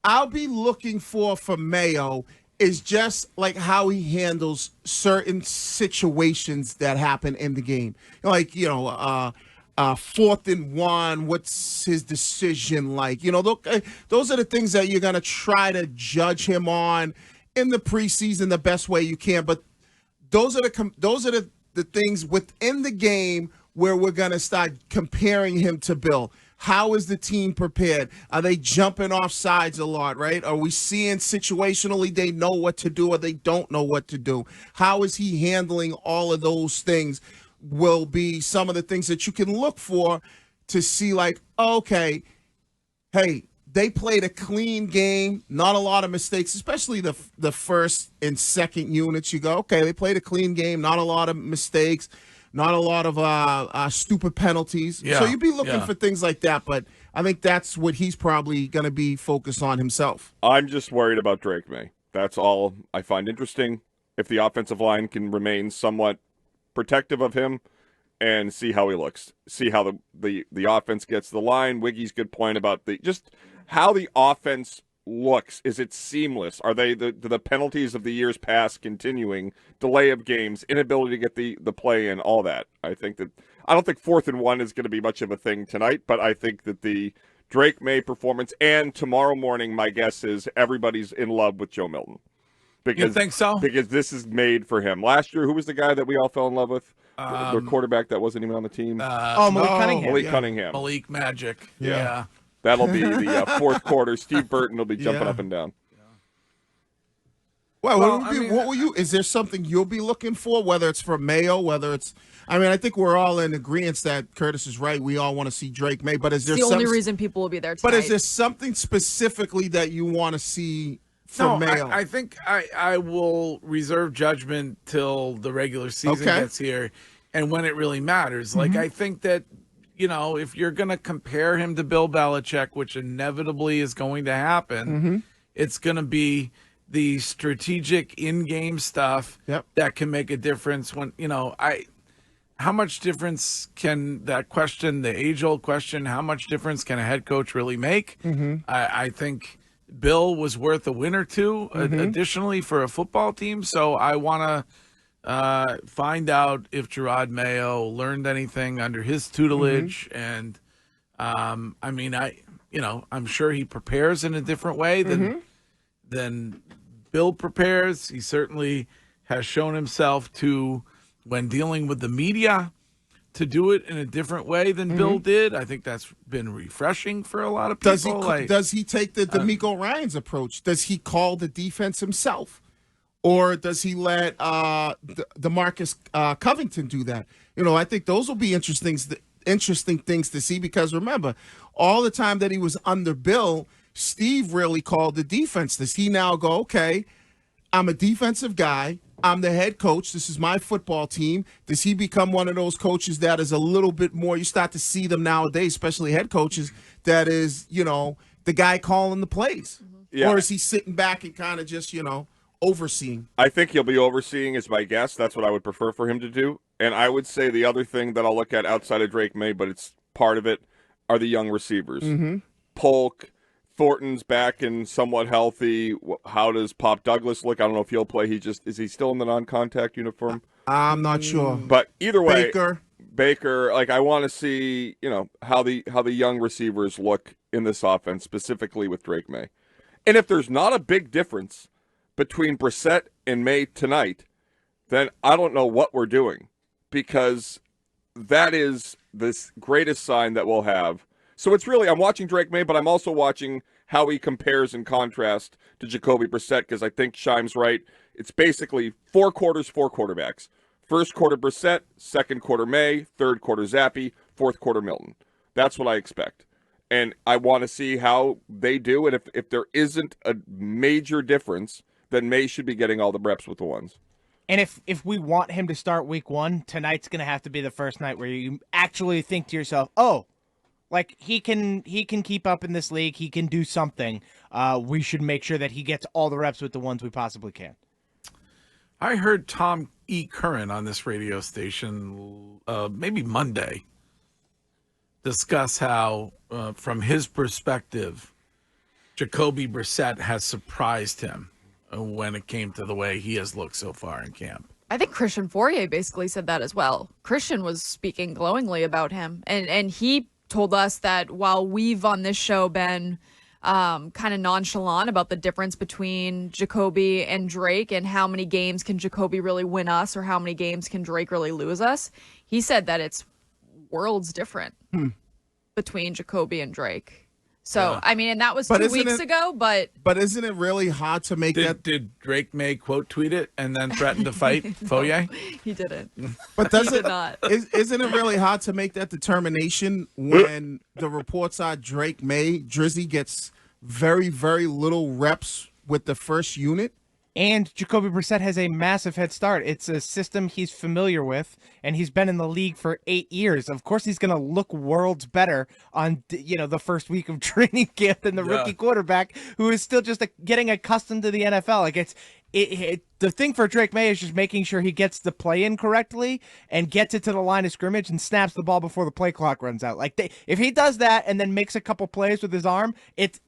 I'll be looking for from Mayo is just like how he handles certain situations that happen in the game. Like, 4th and 1, what's his decision like? Those are the things that you're going to try to judge him on in the preseason the best way you can. But those are the things within the game where we're going to start comparing him to Bill. How is the team prepared? Are they jumping off sides a lot, right? Are we seeing situationally they know what to do or they don't know what to do? How is he handling all of those things will be some of the things that you can look for to see like, okay, hey, they played a clean game, not a lot of mistakes, especially the first and second units. You go, okay, they played a clean game, not a lot of mistakes. Not a lot of stupid penalties. Yeah, so you'd be looking for things like that, but I think that's what he's probably going to be focused on himself. I'm just worried about Drake Maye. That's all I find interesting. If the offensive line can remain somewhat protective of him and see how he looks, see how the offense gets the line. Wiggy's good point about just how the offense looks. Is it seamless? Are they the penalties of the years past continuing? Delay of games, inability to get the play in, all that. I don't think 4th and 1 is going to be much of a thing tonight, but I think that the Drake Maye performance and tomorrow morning, my guess is everybody's in love with Joe Milton. You think so? Because this is made for him. Last year, who was the guy that we all fell in love with? The quarterback that wasn't even on the team. Malik Cunningham. Malik Cunningham. Malik Magic. Yeah. That'll be the fourth quarter. Steve Burton will be jumping up and down. Well, what will you? Is there something you'll be looking for? Whether it's from Mayo, whether it's, I think we're all in agreement that Curtis is right. We all want to see Drake Maye, but is there the only reason people will be there tonight? But is there something specifically that you want to see from Mayo? I think I will reserve judgment till the regular season gets here, and when it really matters. Like I think that if you're going to compare him to Bill Belichick, which inevitably is going to happen, it's going to be the strategic in-game stuff that can make a difference. When how much difference can that question, the age-old question, how much difference can a head coach really make? I think Bill was worth a win or two additionally for a football team, so I want to find out if Jerod Mayo learned anything under his tutelage, and I'm sure he prepares in a different way than Bill prepares. He certainly has shown himself to, when dealing with the media, to do it in a different way than Bill did. I think that's been refreshing for a lot of people. Does he take the D'Amico Ryans approach? Does he call the defense himself? Or does he let DeMarcus Covington do that? I think those will be interesting things to see, because remember, all the time that he was under Bill, Steve really called the defense. Does he now go, okay, I'm a defensive guy, I'm the head coach, this is my football team? Does he become one of those coaches that is a little bit more, you start to see them nowadays, especially head coaches, that is, the guy calling the plays? Or is he sitting back and kind of just, overseeing? I think he'll be overseeing is my guess. That's what I would prefer for him to do. And I would say the other thing that I'll look at outside of Drake Maye, but it's part of it, are the young receivers. Polk, Thornton's back and somewhat healthy. How does Pop Douglas look? I don't know if he'll play. Is he still in the non-contact uniform? I'm not sure. But either way, Baker, like I want to see, how the young receivers look in this offense, specifically with Drake Maye. And if there's not a big difference between Brissett and Maye tonight, then I don't know what we're doing, because that is this greatest sign that we'll have. So it's really, I'm watching Drake Maye, but I'm also watching how he compares in contrast to Jacoby Brissett, because I think Shime's right. It's basically 4 quarters, 4 quarterbacks. First quarter Brissett, second quarter Maye, third quarter Zappi, fourth quarter Milton. That's what I expect. And I want to see how they do. And if there isn't a major difference, then Maye should be getting all the reps with the ones. And if we want him to start week 1, tonight's going to have to be the first night where you actually think to yourself, oh, like he can keep up in this league. He can do something. We should make sure that he gets all the reps with the ones we possibly can. I heard Tom E. Curran on this radio station maybe Monday discuss how, from his perspective, Jacoby Brissett has surprised him when it came to the way he has looked so far in camp. I think Christian Fourier basically said that as well. Christian was speaking glowingly about him, and he told us that while we've on this show been kind of nonchalant about the difference between Jacoby and Drake and how many games can Jacoby really win us or how many games can Drake really lose us, he said that it's worlds different between Jacoby and Drake. So, yeah. I mean, and that was 2 weeks ago, but isn't it really hard to make that? Did Drake Maye quote tweet it and then threaten to fight Fourier? He didn't. But he did not. Isn't it really hard to make that determination when the reports are Drake Maye, Drizzy gets very, very little reps with the first unit? And Jacoby Brissett has a massive head start. It's a system he's familiar with, and he's been in the league for 8 years. Of course, he's going to look worlds better on the first week of training camp than the rookie quarterback who is still just getting accustomed to the NFL. Like the thing for Drake Maye is just making sure he gets the play in correctly and gets it to the line of scrimmage and snaps the ball before the play clock runs out. Like if he does that and then makes a couple plays with his arm,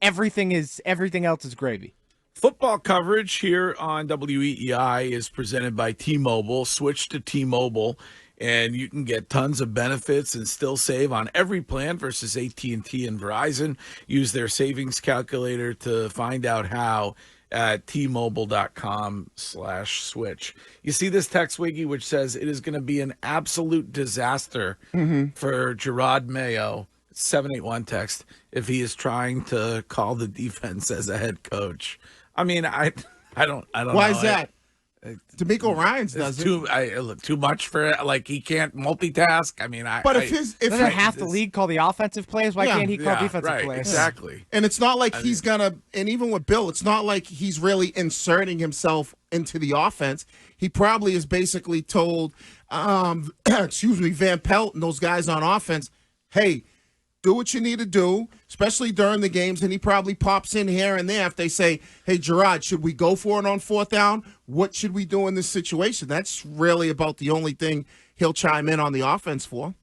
everything else is gravy. Football coverage here on WEEI is presented by T-Mobile. Switch to T-Mobile, and you can get tons of benefits and still save on every plan versus AT&T and Verizon. Use their savings calculator to find out how at T-Mobile.com/switch. You see this text, Wiggy, which says it is going to be an absolute disaster for Jerod Mayo, 781 text, if he is trying to call the defense as a head coach. I mean, I don't know. Why is that? DeMeco Ryans does it. Too much for it. Like, he can't multitask. I mean, doesn't half the league call the offensive plays? Why can't he call defensive plays? Exactly. And it's not like he's gonna. And even with Bill, it's not like he's really inserting himself into the offense. He probably is basically told, Van Pelt and those guys on offense, hey, do what you need to do, especially during the games, and he probably pops in here and there if they say, hey, Jerod, should we go for it on fourth down? What should we do in this situation? That's really about the only thing he'll chime in on the offense for,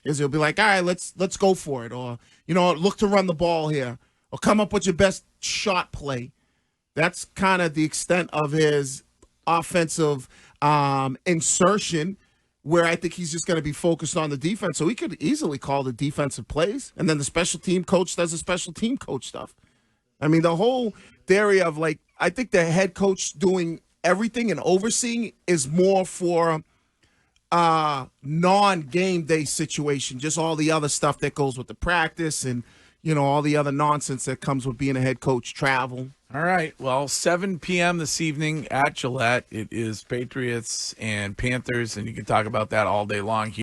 is he'll be like, all right, let's go for it, or, look to run the ball here, or come up with your best shot play. That's kind of the extent of his offensive insertion, where I think he's just going to be focused on the defense. So he could easily call the defensive plays, and then the special team coach does the special team coach stuff. I mean, the whole theory of, I think the head coach doing everything and overseeing is more for non-game day situation, just all the other stuff that goes with the practice and, all the other nonsense that comes with being a head coach, travel. All right. Well, 7 p.m. this evening at Gillette. It is Patriots and Panthers, and you can talk about that all day long here.